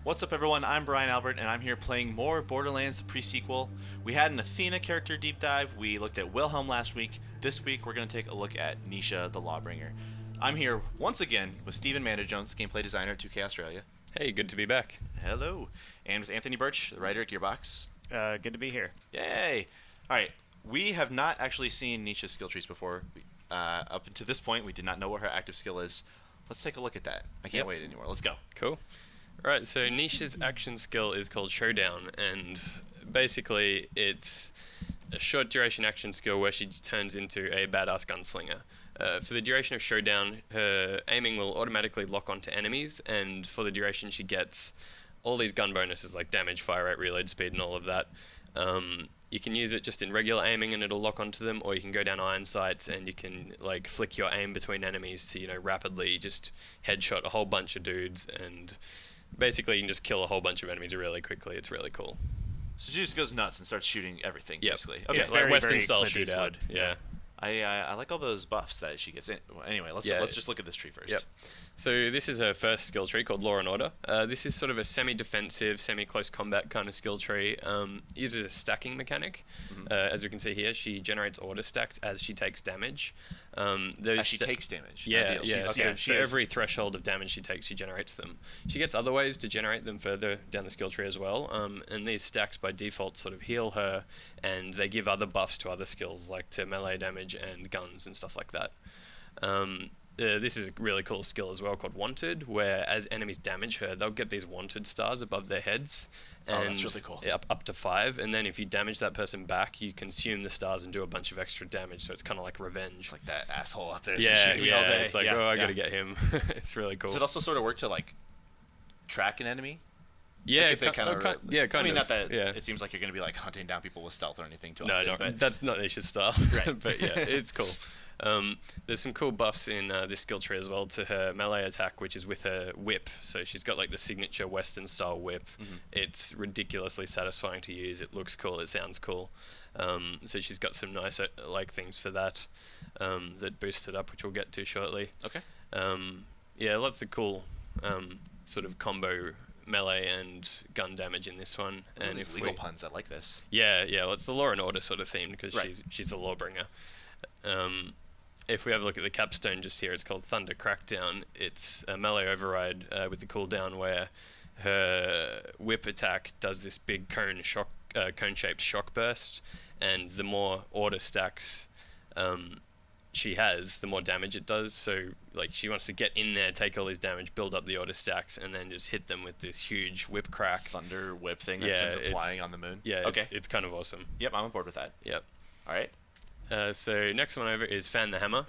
What's up, everyone? I'm Brian Albert, and I'm here playing more Borderlands, the pre-sequel. We had an Athena character deep dive. We looked at Wilhelm last week. This week, we're going to take a look at Nisha the Lawbringer. I'm here once again with Stephen Manderjones, gameplay designer at 2K Australia. Hey, good to be back. Hello. And with Anthony Birch, the writer at Gearbox. Good to be here. Yay! Alright, we have not actually seen Nisha's skill trees before. Up until this point, we did not know what her active skill is. Let's take a look at that. I can't wait anymore. Let's go. Cool. Right, so Nisha's action skill is called Showdown, and basically it's a short duration action skill where she turns into a badass gunslinger. For the duration of Showdown, her aiming will automatically lock onto enemies, and for the duration she gets all these gun bonuses like damage, fire rate, reload speed, and all of that. You can use it just in regular aiming and it'll lock onto them, or you can go down iron sights and you can like flick your aim between enemies to, rapidly just headshot a whole bunch of dudes, and basically you can just kill a whole bunch of enemies really quickly. It's really cool. So she just goes nuts and starts shooting everything, basically. Okay. It's like Western style shootout. Yeah. I like all those buffs that she gets in. Well, anyway, let's just look at this tree first. Yep. So this is her first skill tree called Law and Order. This is sort of a semi-defensive, semi-close combat kind of skill tree. Uses a stacking mechanic. As we can see here, she generates order stacks as she takes damage. As she takes damage? Yeah, Ideal. yeah. Okay. So for every threshold of damage she takes, she generates them. She gets other ways to generate them further down the skill tree as well. And these stacks by default sort of heal her, and they give other buffs to other skills, like to melee damage and guns and stuff like that. This is a really cool skill as well called Wanted, where as enemies damage her, they'll get these Wanted stars above their heads. And that's really cool. Up to 5, and then if you damage that person back, you consume the stars and do a bunch of extra damage, so it's kind of like revenge. It's like that asshole up there shooting me all day. It's like, I gotta get him. It's really cool. Does it also sort of work to, like, track an enemy? Yeah, like kind of. I mean, not that it seems like you're going to be, like, hunting down people with stealth or anything too often. No, but that's not Nisha's style. Right. But yeah, it's cool. There's some cool buffs in this skill tree as well to her melee attack, which is with her whip. So she's got like the signature Western style whip. It's ridiculously satisfying to use. It looks cool. It sounds cool. So she's got some nice like things for that that boost it up, which we'll get to shortly. Okay. Yeah, lots of cool sort of combo melee and gun damage in this one. And these legal puns, I like this. Yeah. Well, it's the Law and Order sort of theme because she's a lawbringer. If we have a look at the capstone just here, it's called Thunder Crackdown. It's a melee override with the cooldown where her whip attack does this big cone-shaped shock burst, and the more order stacks she has, the more damage it does. So like she wants to get in there, take all these damage, build up the order stacks, and then just hit them with this huge whip crack. Thunder whip thing that sends it flying on the moon. Yeah, okay. It's kind of awesome. Yep, I'm on board with that. Yep. All right. So next one over is Fan the Hammer.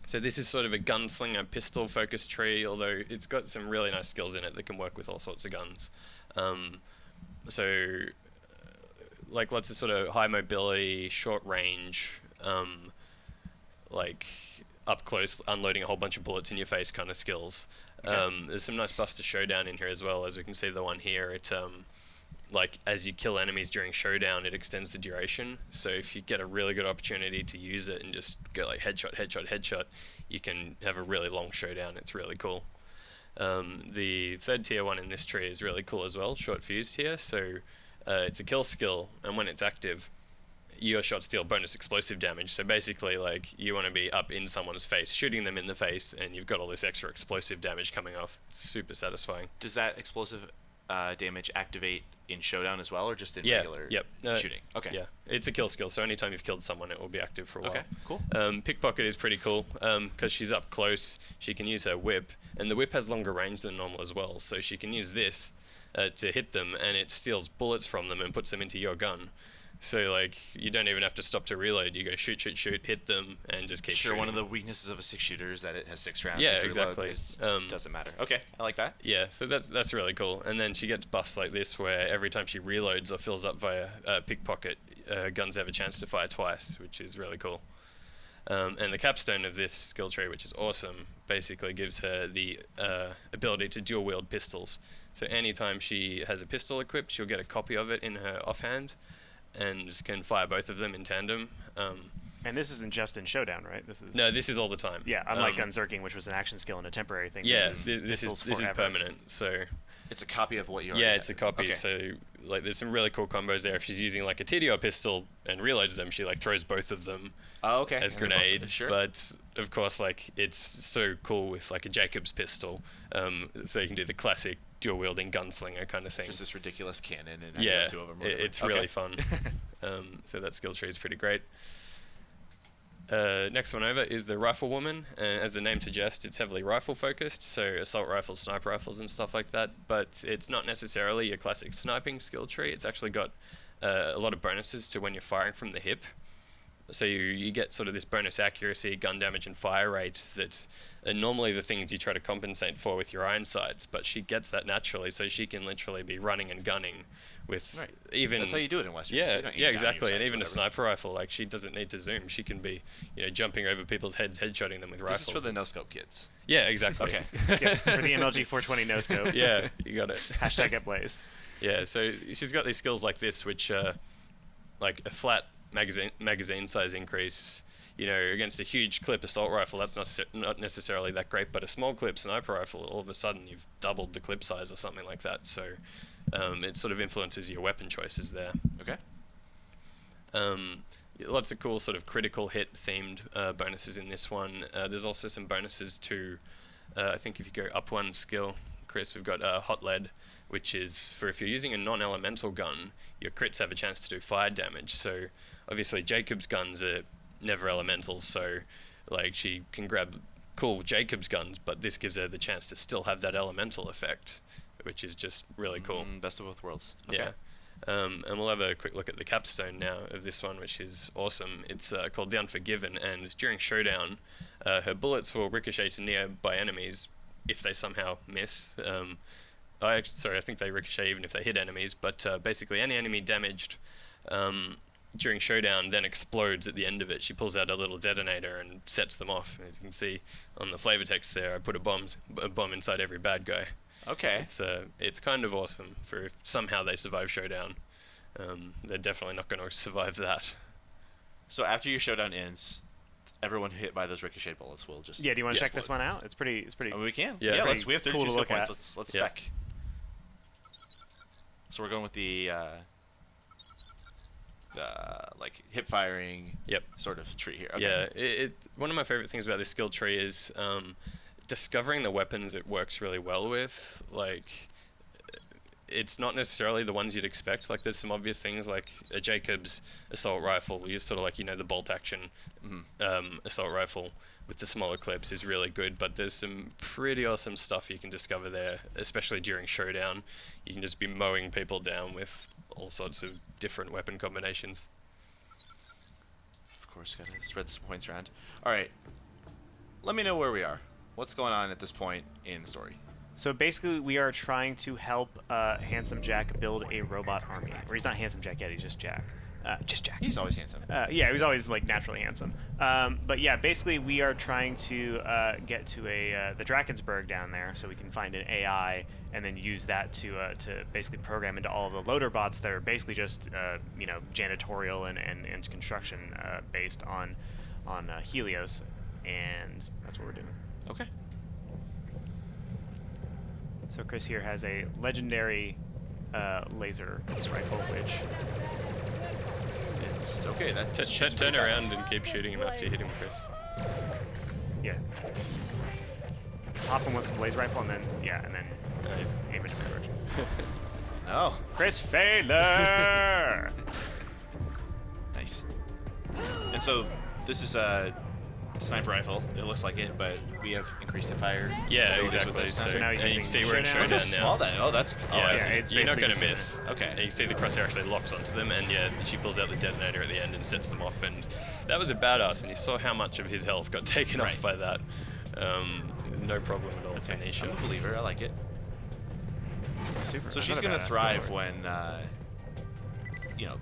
So this is sort of a gunslinger pistol focused tree, although it's got some really nice skills in it that can work with all sorts of guns. Like lots of sort of high mobility, short range, like up close unloading a whole bunch of bullets in your face kind of skills. Okay. There's some nice buffs to Showdown in here as well. As we can see the one here, it like as you kill enemies during Showdown, it extends the duration. So if you get a really good opportunity to use it and just go like headshot, you can have a really long Showdown. It's really cool. The third tier one in this tree is really cool as well, short fused here. So it's a kill skill, and when it's active, your shots deal bonus explosive damage. So basically, like, you want to be up in someone's face, shooting them in the face, and you've got all this extra explosive damage coming off. It's super satisfying. Does that explosive damage activate in Showdown as well, or just in regular shooting? Okay. Yeah, it's a kill skill, so anytime you've killed someone, it will be active for a while. Okay, cool. Pickpocket is pretty cool, because she's up close, she can use her whip, and the whip has longer range than normal as well, so she can use this to hit them, and it steals bullets from them and puts them into your gun. So, like, you don't even have to stop to reload. You go shoot, hit them, and just keep shooting. One of the weaknesses of a 6-shooter is that it has 6 rounds. Yeah, to exactly. Reload. Doesn't matter. Okay, I like that. Yeah, so that's really cool. And then she gets buffs like this, where every time she reloads or fills up via pickpocket, guns have a chance to fire twice, which is really cool. And the capstone of this skill tree, which is awesome, basically gives her the ability to dual-wield pistols. So anytime she has a pistol equipped, she'll get a copy of it in her offhand, and can fire both of them in tandem. And this isn't just in Showdown, right? No, this is all the time. Yeah, unlike Gunzerking, which was an action skill and a temporary thing. Yeah, this is permanent. So It's a copy of what you already Yeah, had. it's a copy. Okay. So like, there's some really cool combos there. If she's using like a TDO pistol and reloads them, she like throws both of them Oh, okay. as And they're both- grenades. sure. But of course, like it's so cool with like a Jacobs pistol. So you can do the classic dual wielding gunslinger kind of thing. Just this ridiculous cannon and Yeah, have two of them. or whatever. it's Okay. really fun. So that skill tree is pretty great. Next one over is the Riflewoman. As the name suggests, it's heavily rifle focused, so assault rifles, sniper rifles and stuff like that, but it's not necessarily your classic sniping skill tree. It's actually got a lot of bonuses to when you're firing from the hip. So you get sort of this bonus accuracy, gun damage and fire rate that are normally the things you try to compensate for with your iron sights, but she gets that naturally, so she can literally be running and gunning with Right. even... That's how you do it in Western. Yeah, You don't aim yeah, down your exactly. And sights or even a whatever. sniper rifle, like she doesn't need to zoom. She can be, jumping over people's heads, headshotting them with This rifles. is for the no-scope kids. Yeah, exactly. Okay. Yes, for the MLG 420 no scope. Yeah, you got it. Hashtag get blazed. Yeah, so she's got these skills like this, which like a flat magazine size increase. Against a huge clip assault rifle, that's not necessarily that great, but a small clip sniper rifle, all of a sudden you've doubled the clip size or something like that. So it sort of influences your weapon choices there. Okay. Lots of cool sort of critical hit themed bonuses in this one. There's also some bonuses to, I think if you go up one skill, Chris, we've got Hot Lead, which is for if you're using a non-elemental gun, your crits have a chance to do fire damage. So obviously Jacob's guns are never elementals, so like she can grab cool Jacob's guns, but this gives her the chance to still have that elemental effect, which is just really cool. Best of both worlds. Okay. Yeah. And we'll have a quick look at the capstone now of this one, which is awesome. It's called The Unforgiven, and during Showdown, her bullets will ricochet to nearby enemies if they somehow miss. I think they ricochet even if they hit enemies, but basically any enemy damaged during Showdown then explodes at the end of it. She pulls out a little detonator and sets them off. As you can see on the flavor text there, I put a bomb inside every bad guy. Okay. It's kind of awesome for if somehow they survive Showdown. They're definitely not going to survive that. So after your showdown ends, everyone hit by those ricochet bullets will just Yeah, do you want to check explode. this one out? It's pretty. Oh, we can. Yeah. Yeah, Pretty we have 32 cool to skill look points. at. Let's Yeah. spec. So we're going with the like hip firing Yep. sort of tree here. Okay. Yeah, one of my favorite things about this skill tree is discovering the weapons it works really well with. Like, it's not necessarily the ones you'd expect. Like, there's some obvious things like a Jacobs assault rifle. You sort of like, the bolt action assault rifle with the smaller clips is really good, but there's some pretty awesome stuff you can discover there, especially during Showdown. You can just be mowing people down with all sorts of different weapon combinations. Of course, gotta spread some points around. All right. Let me know where we are. What's going on at this point in the story? So basically, we are trying to help Handsome Jack build a robot army. Or he's not Handsome Jack yet, he's just Jack. Just Jack. He's always handsome. Yeah, he was always like naturally handsome. But yeah, basically we are trying to get to the Drakensberg down there, so we can find an AI and then use that to basically program into all of the loader bots that are basically just janitorial and construction based on Helios, and that's what we're doing. Okay. So Chris here has a legendary laser rifle, which It's okay. That Turn around and keep shooting him after you hit him, Chris. yeah. Hop him with the laser rifle and then Nice. aim it in that direction. No. Chris Failer! Nice. And so this is a sniper rifle. It looks like it, but we have increased the fire. Yeah, abilities with exactly. this. So, So now he's and you using see we're in Showdown. Look how Showdown small now. that. Oh, that's. Oh, I see. it's you're not basically going to just miss. Okay. And you see the crosshair actually locks onto them, and yeah, she pulls out the detonator at the end and sets them off, and that was a badass. And you saw how much of his health got taken Right. off by that. No problem at all for Okay. Nisha. I'm a believer. I like it. Super. So she's Another gonna badass thrive lord. when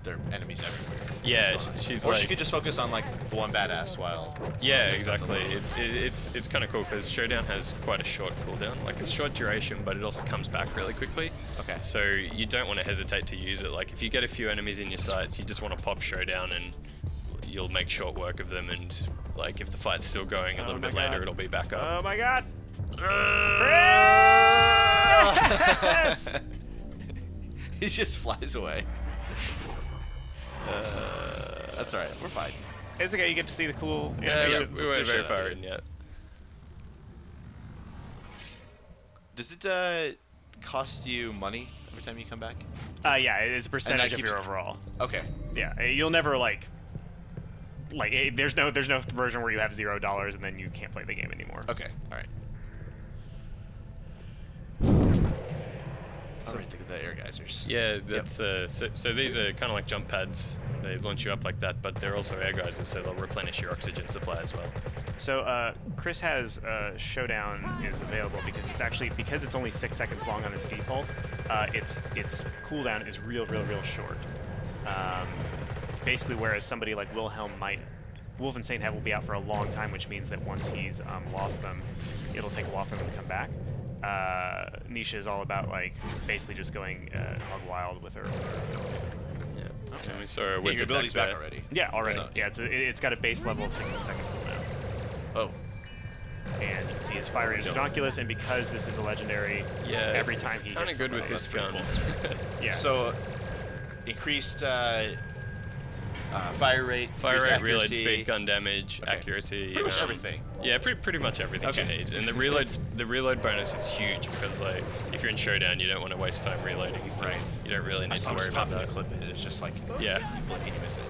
there are enemies everywhere. Yeah, That's fine. she's or like, she could just focus on like the one badass while. yeah, takes out the exactly. little- It's kind of cool because Showdown has quite a short cooldown. Like, it's short duration, but it also comes back really quickly. Okay. So you don't want to hesitate to use it. Like, if you get a few enemies in your sights, you just want to pop Showdown and you'll make short work of them. And like, if the fight's still going a Oh little my bit later, God. it'll be back up. Oh my god! Yes! He just flies away. That's alright. We're fine. It's okay. You get to see the cool Yeah, animations. we weren't very Showdown, far yeah. in yet. Does it cost you money every time you come back? Yeah, it's a percentage of keeps- your overall. Okay. Yeah, you'll never there's no version where you have $0 and then you can't play the game anymore. Okay. All right. All right. The air geysers. Yeah, that's so these are kind of like jump pads. They launch you up like that, but they're also air geysers, so they'll replenish your oxygen supply as well. So Chris has Showdown is available because it's only 6 seconds long on its default. Its cooldown is real short. Basically, whereas somebody like Wolfenstein Head will be out for a long time, which means that once he's lost them, it'll take a while for them to come back. Nisha is all about basically just going hog wild with her. Yeah. Okay. And we saw her Yeah, with your the ability's tech back there. already. Yeah, already. So- Yeah, it's got a base level of 16 second cooldown. Oh. And you can see his fire rate is ridiculous, and because this is a legendary, Yeah, every time he kind of gets good with somebody- his That's pretty gun. Yeah. So, increased fire rate, Fire increased rate, reload accuracy, speed, gun damage, Okay. accuracy. Pretty much everything. Yeah, pretty much everything Okay. you need. And the reload bonus is huge because if you're in Showdown, you don't want to waste time reloading, so Right. you don't really I need saw to him worry just about popping a that. clip in it. It's just like, Yeah. you blink and you miss it.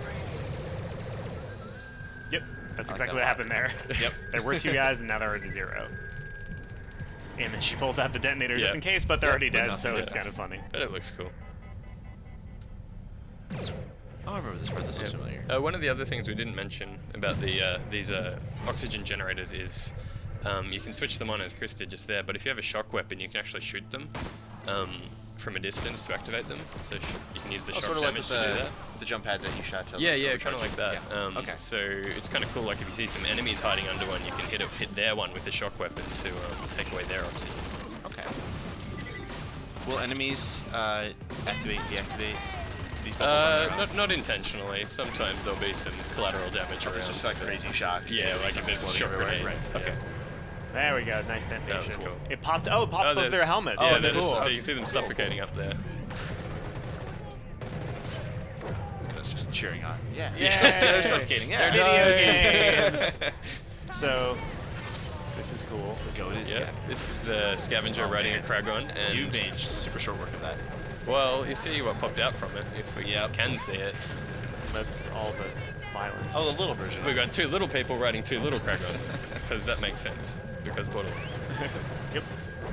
Yep, that's I like exactly that what a lot. happened there. Yep. There were 2 guys, and now they're already 0. And then she pulls out the detonator just Yeah. in case, but they're Yep, already but dead, nothing's so it's stuck. kind of funny. But it looks cool. Oh, I remember this part. This looks familiar. One of the other things we didn't mention about these oxygen generators is you can switch them on as Chris did just there, but if you have a shock weapon, you can actually shoot them from a distance to activate them. So you can use the shock sort of like damage with to do that. the jump pad that you shot to. Yeah, like, kind of like recharge. that. Yeah. Okay. So it's kind of cool. Like if you see some enemies hiding under one, you can hit their one with the shock weapon to take away their oxygen. Okay. Will enemies activate, deactivate these bubbles on their own? Not intentionally. Sometimes there'll be some collateral damage around. It's just like crazy shock. Yeah, like if there's Exploding shock everywhere. grenades. Right. Okay. There we go, nice That detonation. was cool. It popped above they're- their helmet. Yeah, Oh, there's- cool. so you can see them suffocating up there. That's just cheering on. Yeah. Yay! They're suffocating. Yeah. Video games! So, this is cool. Goat is, Yeah, this is the scavenger riding man. a Kragon, and You made super short work of that. well, you see what popped out from it, if we Yep. can see it. That's all the violence. Oh, the little version. We've got 2 little people riding 2 little Kragons, because that makes sense, because Borderlands. Yep.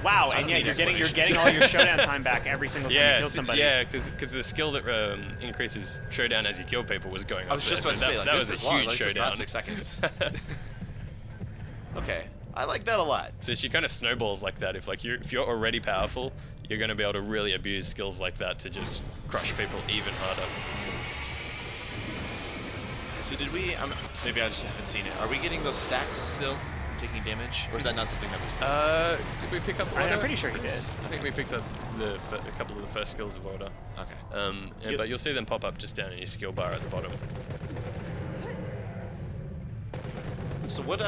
Wow, I and don't yeah, need you're getting explanations. all your showdown time back every single time you kill somebody. Yeah, because the skill that increases Showdown as you kill people was going up I was just there, about to so say, like, that this was is a long. huge Like, this is Showdown. not 6 seconds. Okay. I like that a lot. So she kind of snowballs like that. If you're already powerful, you're going to be able to really abuse skills like that to just crush people even harder. So did we, maybe I just haven't seen it. Are we getting those stacks still from taking damage? Or is that not something that we skipped? Did we pick up I'm order? pretty sure he did. I think we picked up a couple of the first skills of order. Okay. Yeah, but you'll see them pop up just down in your skill bar at the bottom. So what,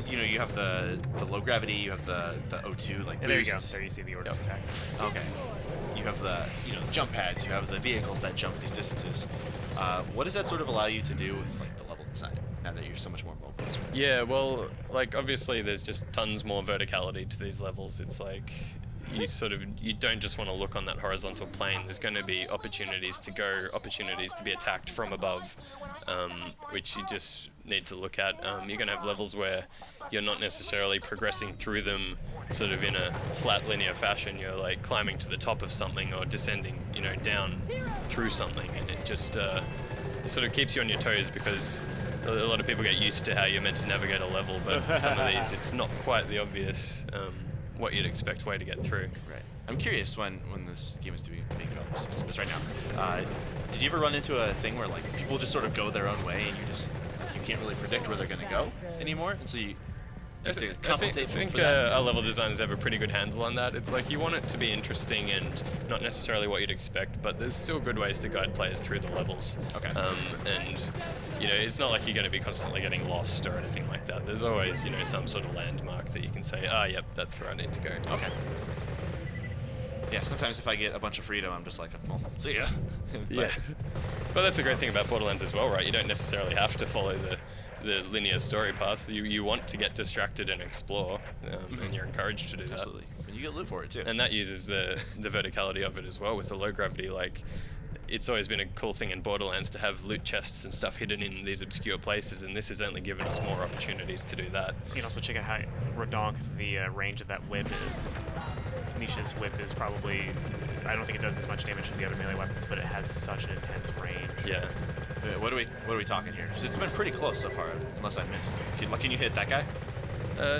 you have the low gravity, you have the O2, like, And there you go. boosts. There you see the order Yep. stack. Okay. You have the, the jump pads, you have the vehicles that jump these distances. What does that sort of allow you to do with, like, the level design, now that you're so much more mobile? Yeah, well, like obviously there's just tons more verticality to these levels. It's like you don't just want to look on that horizontal plane. There's going to be opportunities to go, opportunities to be attacked from above, which you just need to look at. You're going to have levels where you're not necessarily progressing through them sort of in a flat linear fashion. You're like climbing to the top of something or descending, down through something, and it just it sort of keeps you on your toes because a lot of people get used to how you're meant to navigate a level, but some of these it's not quite the obvious what you'd expect way to get through. Right. I'm curious when this game is to be being developed. It's right now. Did you ever run into a thing where, like, people just sort of go their own way and you can't really predict where they're going to go anymore, and so you have to compensate I think for that? our level designers have a pretty good handle on that. It's like you want it to be interesting and not necessarily what you'd expect, but there's still good ways to guide players through the levels. Okay. And it's not like you're going to be constantly getting lost or anything like that. There's always some sort of landmark that you can say, yep, that's where I need to go. Okay. Yeah, sometimes if I get a bunch of freedom, I'm just like, well, see ya. Yeah. Well, that's the great thing about Borderlands as well, right? You don't necessarily have to follow the linear story paths. You want to get distracted and explore, and you're encouraged to do that. Absolutely. And you get live for it too. And that uses the verticality of it as well with the low gravity. Like, it's always been a cool thing in Borderlands to have loot chests and stuff hidden in these obscure places, and this has only given us more opportunities to do that. You can also check out how redonk the range of that whip is. Nisha's whip is probably, I don't think it does as much damage as the other melee weapons, but it has such an intense range. Yeah. What are we talking here? Because it's been pretty close so far, unless I missed. Can you hit that guy?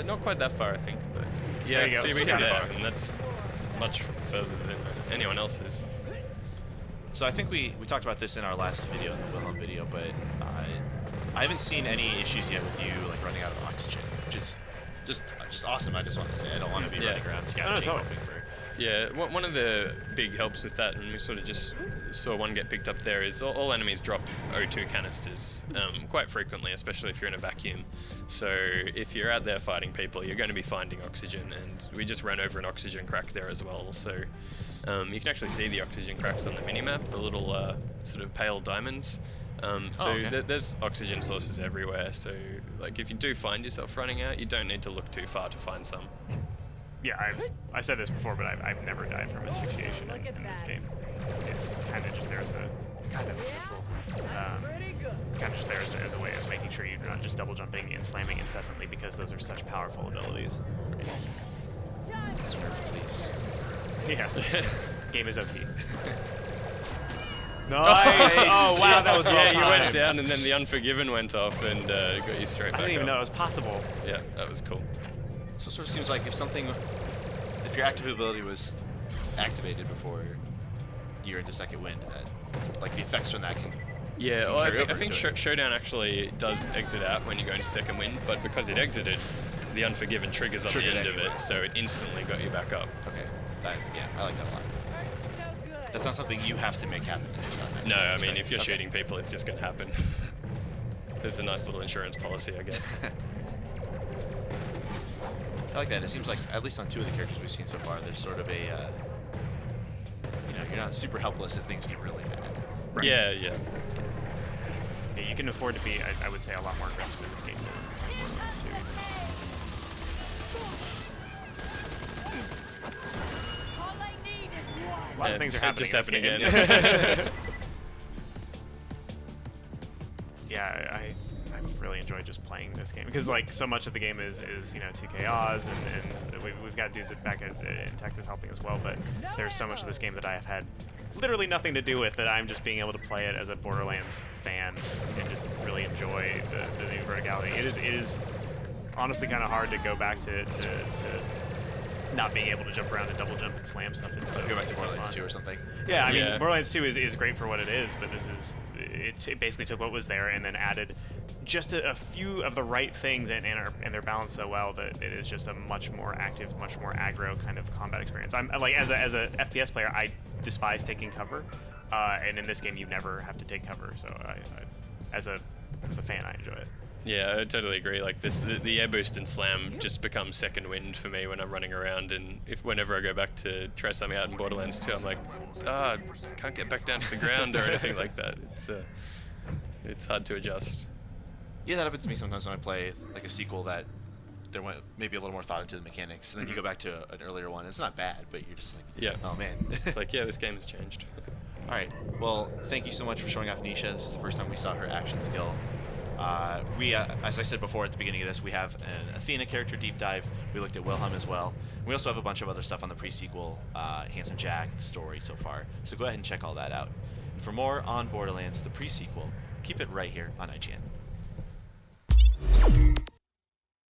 Not quite that far, I think, but yeah, There you go. see, we It's can kinda there, far. and that's much further than anyone else's. So I think we talked about this in our last video, in the Wilhelm video, but I haven't seen any issues yet with you like running out of oxygen, which is just awesome. I just want to say I don't want to be Yeah. running around scavenging, totally. hoping for. Yeah, one of the big helps with that, and we sort of just saw one get picked up there, is all enemies drop O2 canisters quite frequently, especially if you're in a vacuum. So if you're out there fighting people, you're going to be finding oxygen, and we just ran over an oxygen crack there as well. So you can actually see the oxygen cracks on the minimap, the little sort of pale diamonds. Okay. There's oxygen sources everywhere, so like if you do find yourself running out, you don't need to look too far to find some. Yeah, I said this before, but I've never died from asphyxiation in this game. It's kind of just there as a kind of as a way of making sure you're not just double jumping and slamming incessantly, because those are such powerful abilities. Please. Yeah, game is OP. Nice! Oh wow, that was well Yeah, you went timed. down and then the Unforgiven went off and got you straight I back didn't even know up. it was possible. Yeah, that was cool. So it sort of seems like if your active ability was activated before you're into second wind, that like the effects from that can. Yeah, can well, I carry think, over to it. Showdown actually does exit out when you go into second wind, but because it exited, the Unforgiven triggers on Triggered the end anyway. of it, so it instantly got you back up. Okay. Yeah, I like that a lot. That's not something you have to make happen. It's just not that. No, I That's mean, right. if you're Okay. shooting people, it's just going to happen. There's a nice little insurance policy, I guess. I like that. It seems like, at least on two of the characters we've seen so far, there's sort of a, you're not super helpless if things get really bad. Right. Yeah. Yeah, you can afford to be, I would say, a lot more aggressive in this game than Borderlands 2. A lot of things are happening. Just in happened this game. again. Yeah, I really enjoy just playing this game, because like so much of the game is 2K Oz, and we've got dudes back in Texas helping as well, but there's so much of this game that I have had literally nothing to do with, that I'm just being able to play it as a Borderlands fan and just really enjoy the new verticality. It is honestly kind of hard to go back to not being able to jump around and double jump and slam stuff. It's so, Go back to it's so Borderlands fun. 2 or something. Yeah, I mean, Yeah. Borderlands 2 is great for what it is, but it basically took what was there and then added just a few of the right things, and they're balanced so well that it is just a much more active, much more aggro kind of combat experience. I'm like, as a FPS player, I despise taking cover, and in this game you never have to take cover. So as a fan, I enjoy it. Yeah, I totally agree. Like the air boost and slam just becomes second wind for me when I'm running around, and whenever I go back to try something out in Borderlands 2, I'm like, can't get back down to the ground or anything like that. It's hard to adjust. Yeah, that happens to me sometimes when I play like a sequel that there went maybe a little more thought into the mechanics, and then you go back to an earlier one. It's not bad, but you're just like, Yeah. oh man. It's like, yeah, this game has changed. All right. Well, thank you so much for showing off Nisha. This is the first time we saw her action skill. As I said before at the beginning of this, we have an Athena character deep dive. We looked at Wilhelm as well. We also have a bunch of other stuff on the pre-sequel, Handsome Jack, the story so far. So go ahead and check all that out. And for more on Borderlands, the pre-sequel, keep it right here on IGN.